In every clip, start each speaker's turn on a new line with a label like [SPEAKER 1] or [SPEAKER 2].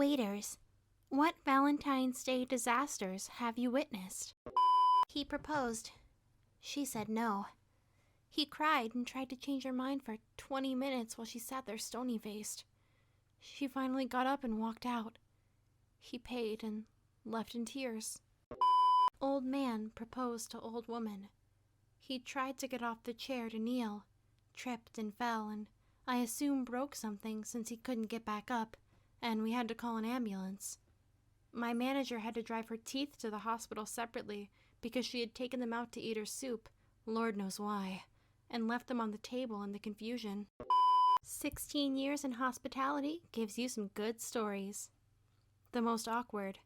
[SPEAKER 1] Waiters, what Valentine's Day disasters have you witnessed? He proposed. She said no. He cried and tried to change her mind for 20 minutes while she sat there stony-faced. She finally got up and walked out. He paid and left in tears. Old man proposed to old woman. He tried to get off the chair to kneel, tripped and fell, and I assume broke something since he couldn't get back up, and we had to call an ambulance. My manager had to drive her teeth to the hospital separately because she had taken them out to eat her soup, Lord knows why, and left them on the table in the confusion. 16 years in hospitality gives you some good stories. The most awkward.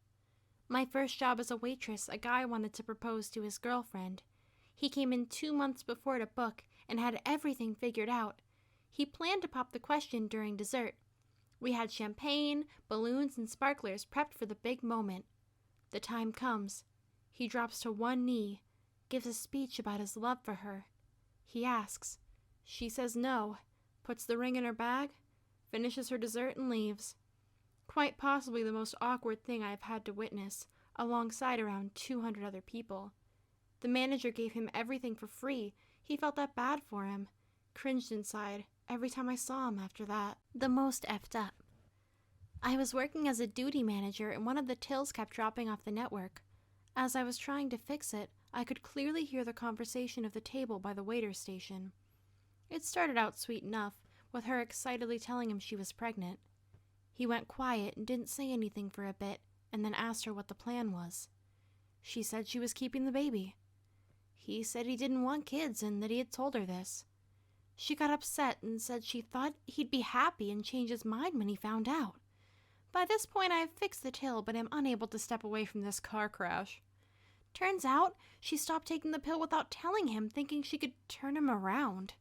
[SPEAKER 1] My first job as a waitress, a guy wanted to propose to his girlfriend. He came in 2 months before to book and had everything figured out. He planned to pop the question during dessert. We had champagne, balloons, and sparklers prepped for the big moment. The time comes. He drops to one knee, gives a speech about his love for her. He asks. She says no, puts the ring in her bag, finishes her dessert, and leaves. Quite possibly the most awkward thing I have had to witness, alongside around 200 other people. The manager gave him everything for free. He felt that bad for him. Cringed inside every time I saw him after that. The most effed up. I was working as a duty manager and one of the tills kept dropping off the network. As I was trying to fix it, I could clearly hear the conversation of the table by the waiter station. It started out sweet enough, with her excitedly telling him she was pregnant. He went quiet and didn't say anything for a bit, and then asked her what the plan was. She said she was keeping the baby. He said he didn't want kids and that he had told her this. She got upset and said she thought he'd be happy and change his mind when he found out. By this point, I have fixed the till, but am unable to step away from this car crash. Turns out, she stopped taking the pill without telling him, thinking she could turn him around.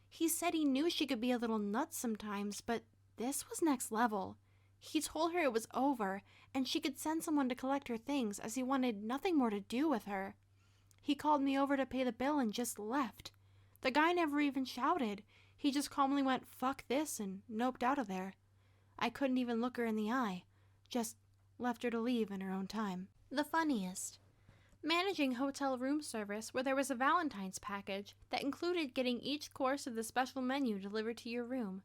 [SPEAKER 1] He said he knew she could be a little nuts sometimes, but this was next level. He told her it was over, and she could send someone to collect her things, as he wanted nothing more to do with her. He called me over to pay the bill and just left. The guy never even shouted. He just calmly went, "Fuck this," and noped out of there. I couldn't even look her in the eye. Just left her to leave in her own time. The funniest. Managing hotel room service where there was a Valentine's package that included getting each course of the special menu delivered to your room.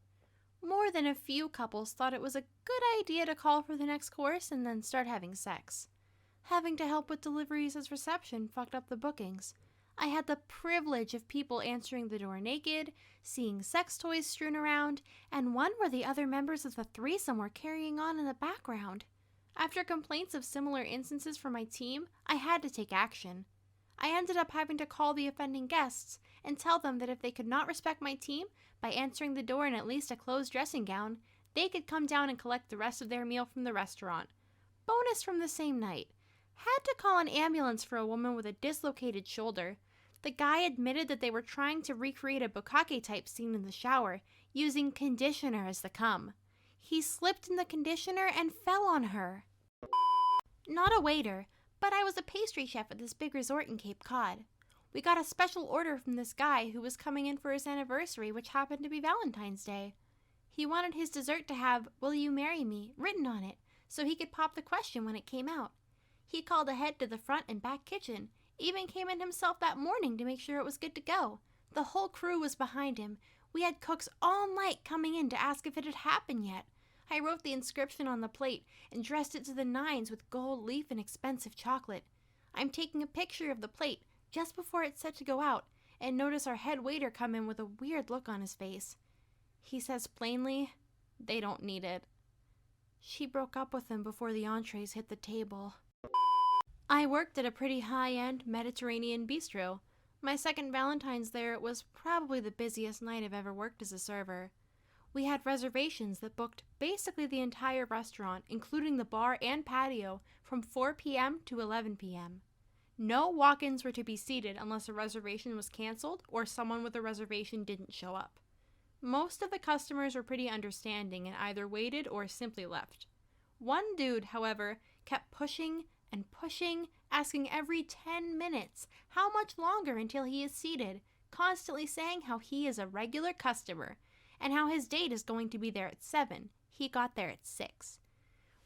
[SPEAKER 1] More than a few couples thought it was a good idea to call for the next course and then start having sex. Having to help with deliveries as reception fucked up the bookings. I had the privilege of people answering the door naked, seeing sex toys strewn around, and one where the other members of the threesome were carrying on in the background. After complaints of similar instances from my team, I had to take action. I ended up having to call the offending guests and tell them that if they could not respect my team by answering the door in at least a closed dressing gown, they could come down and collect the rest of their meal from the restaurant. Bonus from the same night. Had to call an ambulance for a woman with a dislocated shoulder. The guy admitted that they were trying to recreate a bukkake-type scene in the shower, using conditioner as the cum. He slipped in the conditioner and fell on her. Not a waiter, but I was a pastry chef at this big resort in Cape Cod. We got a special order from this guy who was coming in for his anniversary, which happened to be Valentine's Day. He wanted his dessert to have "Will you marry me" written on it, so he could pop the question when it came out. He called ahead to the front and back kitchen, even came in himself that morning to make sure it was good to go. The whole crew was behind him. We had cooks all night coming in to ask if it had happened yet. I wrote the inscription on the plate and dressed it to the nines with gold leaf and expensive chocolate. I'm taking a picture of the plate just before it's set to go out and notice our head waiter come in with a weird look on his face. He says plainly, "They don't need it." She broke up with him before the entrees hit the table. I worked at a pretty high-end Mediterranean bistro. My second Valentine's there, it was probably the busiest night I've ever worked as a server. We had reservations that booked basically the entire restaurant, including the bar and patio, from 4 p.m. to 11 p.m. No walk-ins were to be seated unless a reservation was canceled or someone with a reservation didn't show up. Most of the customers were pretty understanding and either waited or simply left. One dude, however, kept pushing and pushing, asking every 10 minutes how much longer until he is seated, constantly saying how he is a regular customer and how his date is going to be there at 7. He got there at 6.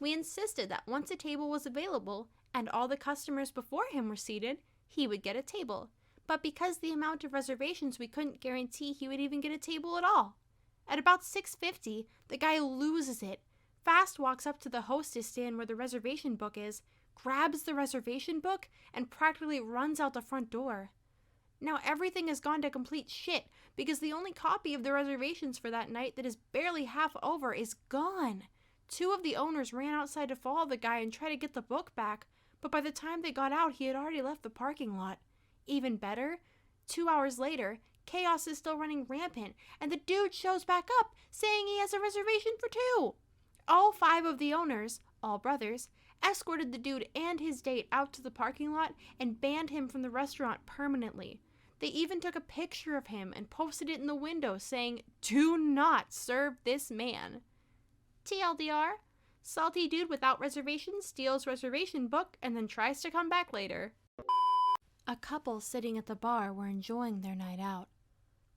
[SPEAKER 1] We insisted that once a table was available and all the customers before him were seated, he would get a table. But because the amount of reservations, we couldn't guarantee he would even get a table at all. At about 6:50, the guy loses it, fast walks up to the hostess stand where the reservation book is, grabs the reservation book, and practically runs out the front door. Now everything has gone to complete shit because the only copy of the reservations for that night that is barely half over is gone. Two of the owners ran outside to follow the guy and try to get the book back, but by the time they got out, he had already left the parking lot. Even better, 2 hours later, chaos is still running rampant, and the dude shows back up, saying he has a reservation for two. All 5 of the owners, all brothers, escorted the dude and his date out to the parking lot and banned him from the restaurant permanently. They even took a picture of him and posted it in the window saying, "Do not serve this man." TLDR, salty dude without reservation steals reservation book and then tries to come back later. A couple sitting at the bar were enjoying their night out.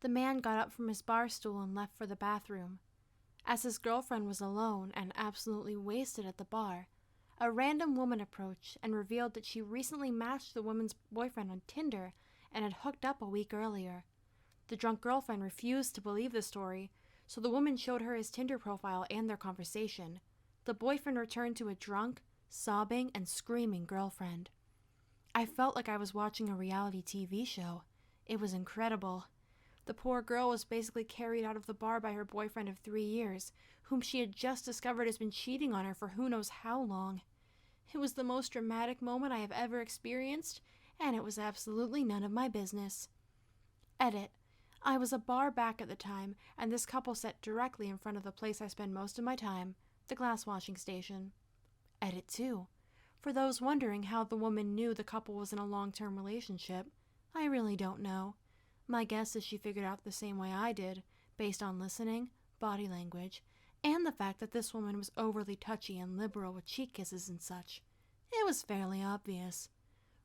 [SPEAKER 1] The man got up from his bar stool and left for the bathroom. As his girlfriend was alone and absolutely wasted at the bar, a random woman approached and revealed that she recently matched the woman's boyfriend on Tinder and had hooked up a week earlier. The drunk girlfriend refused to believe the story, so the woman showed her his Tinder profile and their conversation. The boyfriend returned to a drunk, sobbing, and screaming girlfriend. I felt like I was watching a reality TV show. It was incredible. The poor girl was basically carried out of the bar by her boyfriend of 3 years, whom she had just discovered has been cheating on her for who knows how long. It was the most dramatic moment I have ever experienced, and it was absolutely none of my business. Edit. I was a bar back at the time, and this couple sat directly in front of the place I spend most of my time, the glass washing station. Edit 2. For those wondering how the woman knew the couple was in a long-term relationship, I really don't know. My guess is she figured out the same way I did, based on listening, body language, and the fact that this woman was overly touchy and liberal with cheek kisses and such. It was fairly obvious.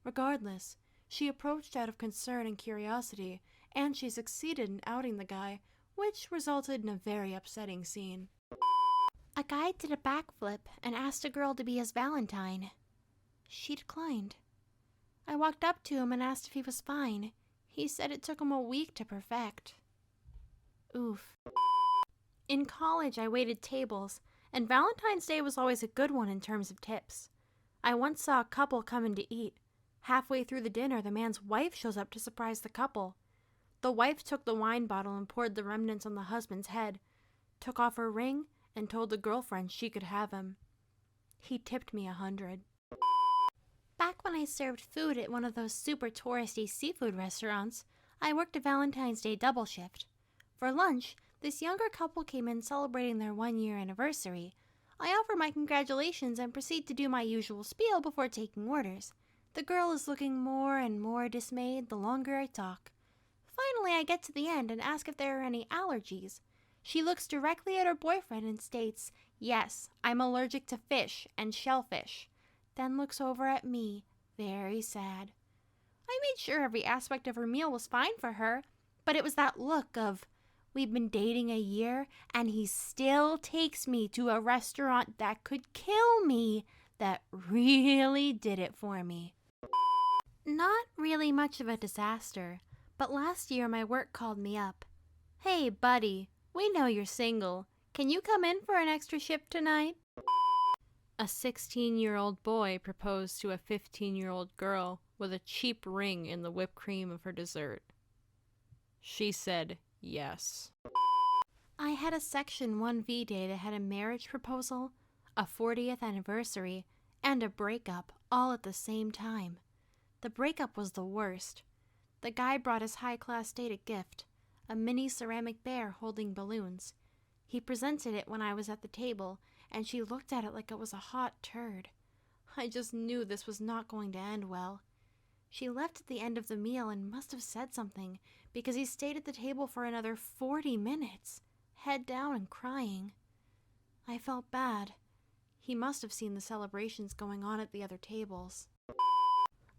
[SPEAKER 1] Regardless, she approached out of concern and curiosity, and she succeeded in outing the guy, which resulted in a very upsetting scene. A guy did a backflip and asked a girl to be his Valentine. She declined. I walked up to him and asked if he was fine. He said it took him a week to perfect. Oof. In college, I waited tables, and Valentine's Day was always a good one in terms of tips. I once saw a couple come in to eat. Halfway through the dinner, the man's wife shows up to surprise the couple. The wife took the wine bottle and poured the remnants on the husband's head, took off her ring, and told the girlfriend she could have him. He tipped me 100. Back when I served food at one of those super touristy seafood restaurants, I worked a Valentine's Day double shift. For lunch, this younger couple came in celebrating their 1-year anniversary. I offer my congratulations and proceed to do my usual spiel before taking orders. The girl is looking more and more dismayed the longer I talk. Finally, I get to the end and ask if there are any allergies. She looks directly at her boyfriend and states, "Yes, I'm allergic to fish and shellfish." Then looks over at me, very sad. I made sure every aspect of her meal was fine for her, but it was that look of, "We've been dating a year, and he still takes me to a restaurant that could kill me," that really did it for me. Not really much of a disaster, but last year my work called me up. "Hey, buddy, we know you're single. Can you come in for an extra shift tonight?" A 16-year-old boy proposed to a 15-year-old girl with a cheap ring in the whipped cream of her dessert. She said yes. I had a Section 1V day that had a marriage proposal, a 40th anniversary, and a breakup all at the same time. The breakup was the worst. The guy brought his high-class date a gift, a mini ceramic bear holding balloons. He presented it when I was at the table, and she looked at it like it was a hot turd. I just knew this was not going to end well. She left at the end of the meal and must have said something, because he stayed at the table for another 40 minutes, head down and crying. I felt bad. He must have seen the celebrations going on at the other tables.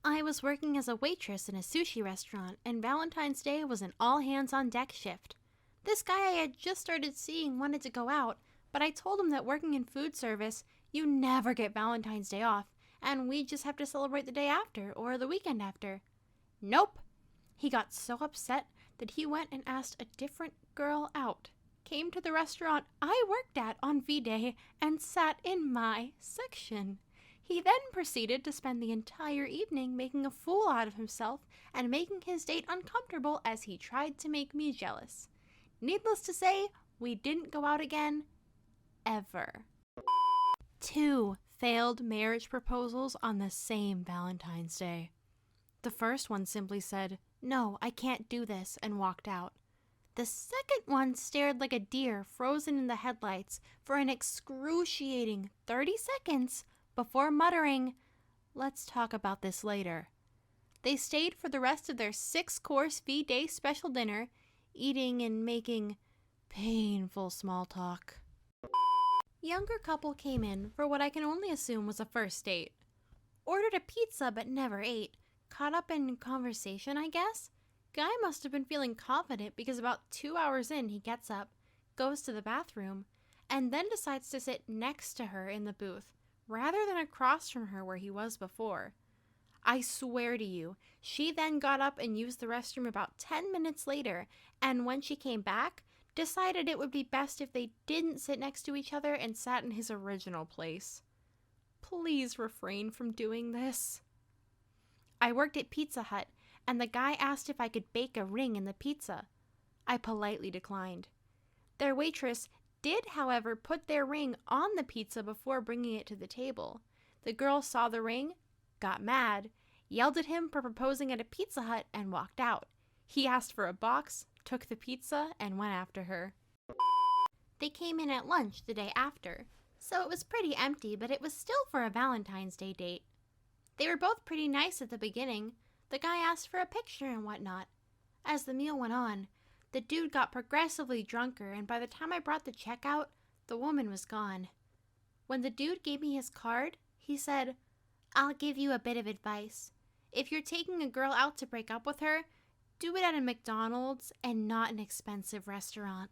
[SPEAKER 1] I was working as a waitress in a sushi restaurant, and Valentine's Day was an all-hands-on-deck shift. This guy I had just started seeing wanted to go out, but I told him that working in food service, You never get Valentine's Day off, and we just have to celebrate the day after or the weekend after. Nope. He got so upset that he went and asked a different girl out, came to the restaurant I worked at on V-Day, and sat in my section. He then proceeded to spend the entire evening making a fool out of himself and making his date uncomfortable as he tried to make me jealous. Needless to say, we didn't go out again, ever. 2 failed marriage proposals on the same Valentine's Day. The first one simply said, "No, I can't do this," and walked out. The second one stared like a deer frozen in the headlights for an excruciating 30 seconds before muttering, "Let's talk about this later." They stayed for the rest of their 6-course V-Day special dinner, eating and making painful small talk. Younger couple came in for what I can only assume was a first date. Ordered a pizza but never ate. Caught up in conversation, I guess? Guy must have been feeling confident because about 2 hours in he gets up, goes to the bathroom, and then decides to sit next to her in the booth, rather than across from her where he was before. I swear to you, she then got up and used the restroom about 10 minutes later, and when she came back, decided it would be best if they didn't sit next to each other and sat in his original place. Please refrain from doing this. I worked at Pizza Hut, and the guy asked if I could bake a ring in the pizza. I politely declined. Their waitress did, however, put their ring on the pizza before bringing it to the table. The girl saw the ring, got mad, yelled at him for proposing at a Pizza Hut, and walked out. He asked for a box, took the pizza, and went after her. They came in at lunch the day after, so it was pretty empty, but it was still for a Valentine's Day date. They were both pretty nice at the beginning. The guy asked for a picture and whatnot. As the meal went on, the dude got progressively drunker, and by the time I brought the check out, the woman was gone. When the dude gave me his card, he said, "I'll give you a bit of advice. If you're taking a girl out to break up with her, do it at a McDonald's and not an expensive restaurant."